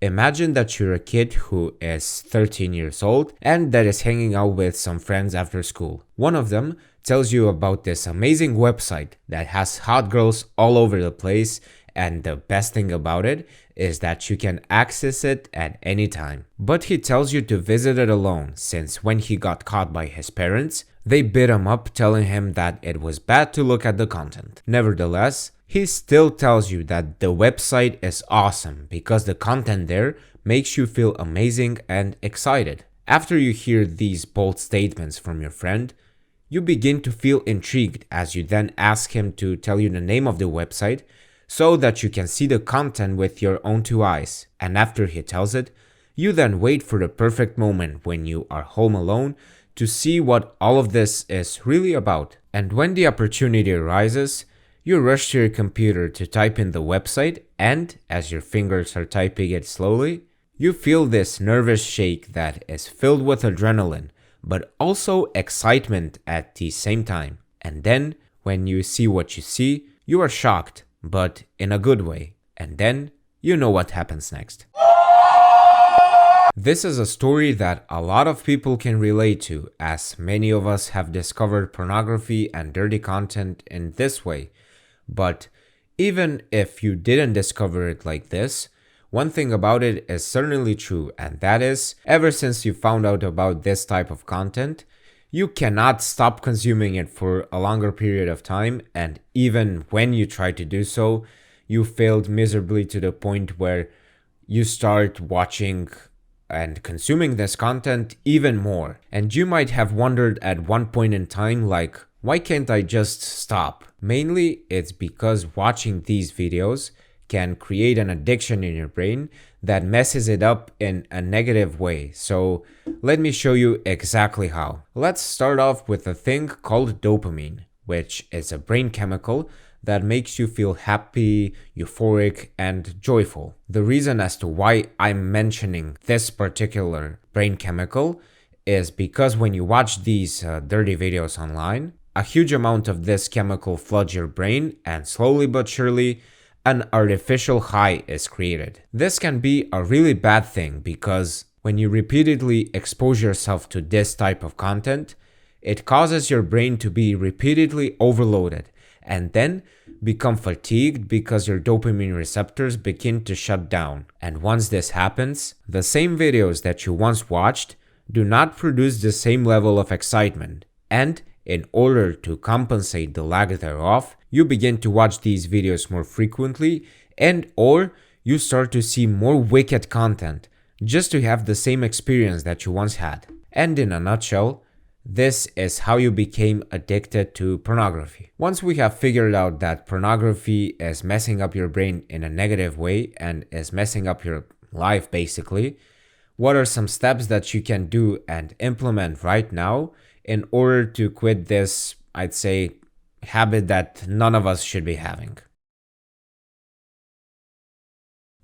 Imagine that you're a kid who is 13 years old and that is hanging out with some friends after school. One of them tells you about this amazing website that has hot girls all over the place, and the best thing about it is that you can access it at any time. But he tells you to visit it alone, since when he got caught by his parents, they beat him up, telling him that it was bad to look at the content. Nevertheless, he still tells you that the website is awesome because the content there makes you feel amazing and excited. After you hear these bold statements from your friend, you begin to feel intrigued as you then ask him to tell you the name of the website so that you can see the content with your own two eyes. And after he tells it, you then wait for the perfect moment when you are home alone to see what all of this is really about. And when the opportunity arises, you rush to your computer to type in the website, and as your fingers are typing it slowly, you feel this nervous shake that is filled with adrenaline, but also excitement at the same time. And then, when you see what you see, you are shocked, but in a good way. And then, you know what happens next. This is a story that a lot of people can relate to, as many of us have discovered pornography and dirty content in this way. But even if you didn't discover it like this, one thing about it is certainly true, and that is, ever since you found out about this type of content, you cannot stop consuming it for a longer period of time, and even when you try to do so, you failed miserably to the point where you start watching and consuming this content even more. And you might have wondered at one point in time, like, why can't I just stop? Mainly, it's because watching these videos can create an addiction in your brain that messes it up in a negative way. So let me show you exactly how. Let's start off with a thing called dopamine, which is a brain chemical that makes you feel happy, euphoric, and joyful. The reason as to why I'm mentioning this particular brain chemical is because when you watch these dirty videos online, a huge amount of this chemical floods your brain, and slowly but surely, an artificial high is created. This can be a really bad thing because when you repeatedly expose yourself to this type of content, it causes your brain to be repeatedly overloaded and then become fatigued because your dopamine receptors begin to shut down. And once this happens, the same videos that you once watched do not produce the same level of excitement. And in order to compensate the lag thereof, you begin to watch these videos more frequently, and or you start to see more wicked content just to have the same experience that you once had. And in a nutshell, this is how you became addicted to pornography. Once we have figured out that pornography is messing up your brain in a negative way and is messing up your life basically, what are some steps that you can do and implement right now in order to quit this, I'd say, habit that none of us should be having?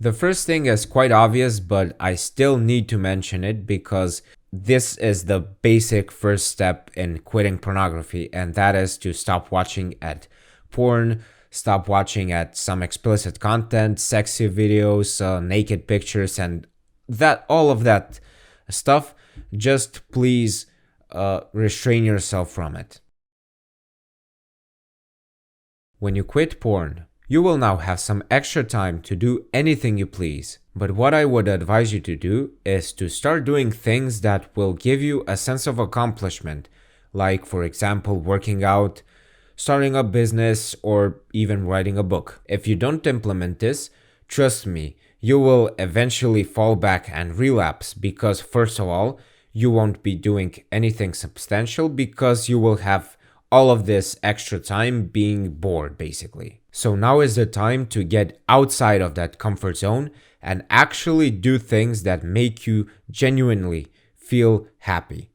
The first thing is quite obvious, but I still need to mention it because this is the basic first step in quitting pornography, and that is to stop watching at porn, stop watching at some explicit content, sexy videos, naked pictures, and that all of that stuff. Just please restrain yourself from it. When you quit porn, you will now have some extra time to do anything you please. But what I would advise you to do is to start doing things that will give you a sense of accomplishment, like for example working out, starting a business, or even writing a book. If you don't implement this, trust me, you will eventually fall back and relapse because first of all, you won't be doing anything substantial because you will have all of this extra time being bored basically. So now is the time to get outside of that comfort zone and actually do things that make you genuinely feel happy.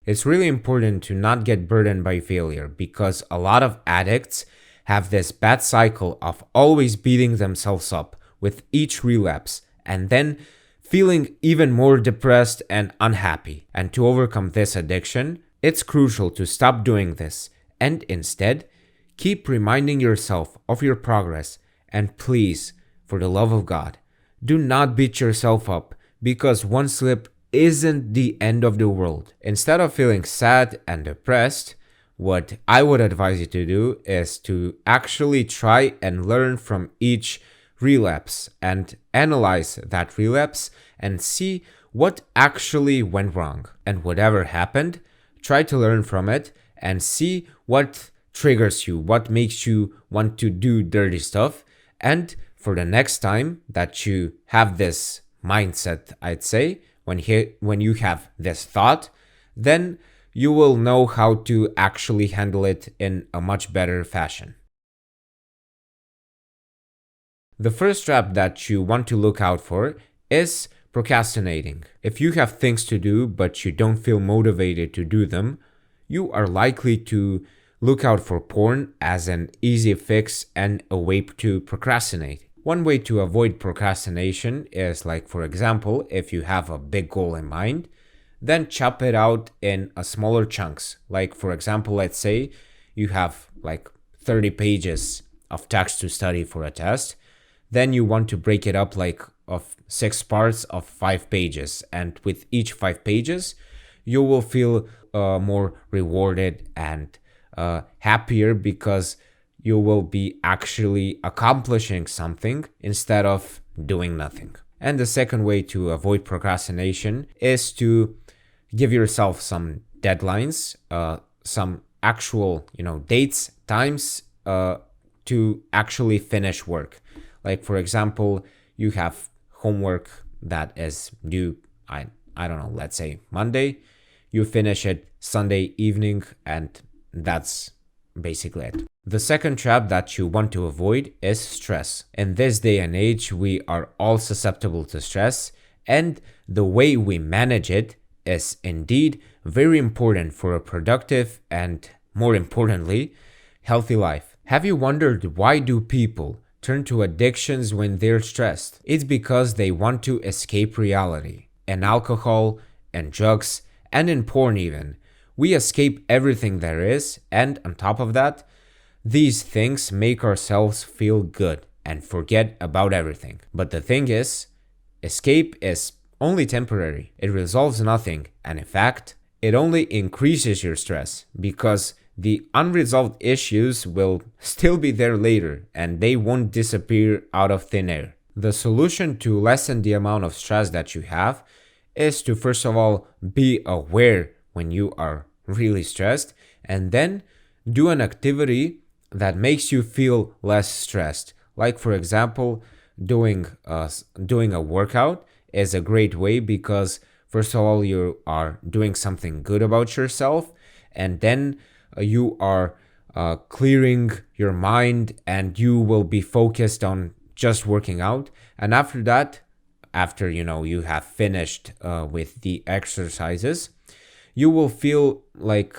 It's really important to not get burdened by failure because a lot of addicts have this bad cycle of always beating themselves up with each relapse and then feeling even more depressed and unhappy. And to overcome this addiction, it's crucial to stop doing this and instead keep reminding yourself of your progress. And please, for the love of God, do not beat yourself up, because one slip isn't the end of the world. Instead of feeling sad and depressed, what I would advise you to do is to actually try and learn from each relapse and analyze that relapse and see what actually went wrong. And whatever happened, try to learn from it and see what triggers you, what makes you want to do dirty stuff. And for the next time that you have this mindset, I'd say, when you have this thought, then you will know how to actually handle it in a much better fashion. The first trap that you want to look out for is procrastinating. If you have things to do but you don't feel motivated to do them, you are likely to look out for porn as an easy fix and a way to procrastinate. One way to avoid procrastination is, like, for example, if you have a big goal in mind, then chop it out in a smaller chunks. Like, for example, let's say you have like 30 pages of text to study for a test. Then you want to break it up like of 6 parts of 5 pages. And with each 5 pages, you will feel more rewarded and happier, because you will be actually accomplishing something instead of doing nothing. And the second way to avoid procrastination is to give yourself some deadlines, some actual, dates, times to actually finish work. Like, for example, you have homework that is due, I don't know, let's say Monday. You finish it Sunday evening, and that's basically it. The second trap that you want to avoid is stress. In this day and age, we are all susceptible to stress, and the way we manage it is indeed very important for a productive and, more importantly, healthy life. Have you wondered why do people turn to addictions when they're stressed? It's because they want to escape reality. In alcohol and drugs and in porn even, we escape everything there is, and on top of that, these things make ourselves feel good and forget about everything. But the thing is, escape is only temporary. It resolves nothing, and in fact, it only increases your stress, because the unresolved issues will still be there later, and they won't disappear out of thin air. The solution to lessen the amount of stress that you have is to, first of all, be aware when you are really stressed, and then do an activity that makes you feel less stressed. Like, for example, doing a workout is a great way, because first of all, you are doing something good about yourself, and then you are clearing your mind, and you will be focused on just working out. And after that, after you have finished with the exercises, you will feel like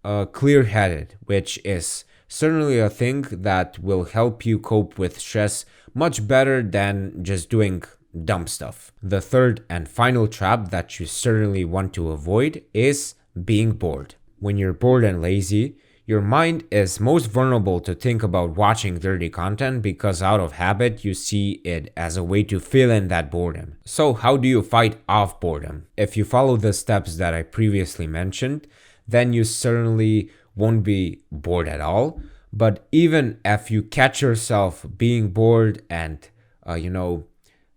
clear-headed, which is certainly a thing that will help you cope with stress much better than just doing dumb stuff. The third and final trap that you certainly want to avoid is being bored. When you're bored and lazy, your mind is most vulnerable to think about watching dirty content, because out of habit you see it as a way to fill in that boredom. So how do you fight off boredom? If you follow the steps that I previously mentioned, then you certainly won't be bored at all. But even if you catch yourself being bored and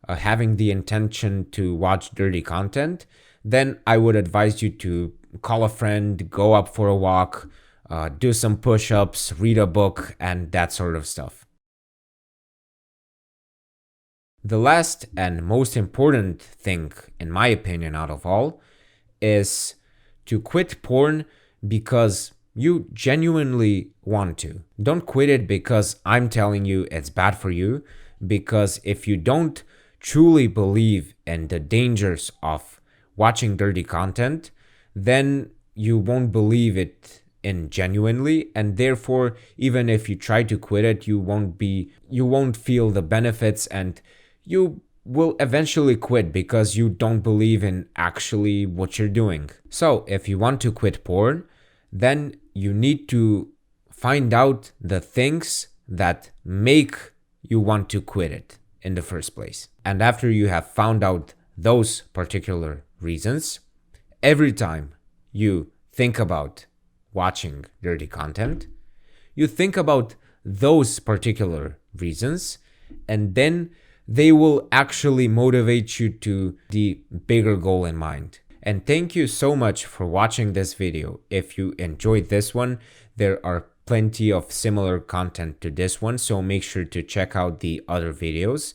having the intention to watch dirty content, then I would advise you to call a friend, go up for a walk, do some push-ups, read a book, and that sort of stuff. The last and most important thing, in my opinion, out of all, is to quit porn because you genuinely want to. Don't quit it because I'm telling you it's bad for you, because if you don't truly believe in the dangers of watching dirty content, then you won't believe it in genuinely, and therefore even if you try to quit it, you won't feel the benefits, and you will eventually quit because you don't believe in actually what you're doing. So if you want to quit porn, then you need to find out the things that make you want to quit it. in the first place. And after you have found out those particular reasons, every time you think about watching dirty content, you think about those particular reasons, and then they will actually motivate you to the bigger goal in mind. And thank you so much for watching this video. If you enjoyed this one, there are plenty of similar content to this one, so make sure to check out the other videos.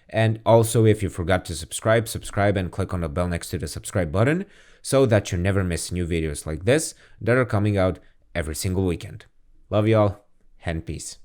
And also, if you forgot to subscribe and click on the bell next to the subscribe button so that you never miss new videos like this that are coming out every single weekend. Love y'all, and peace.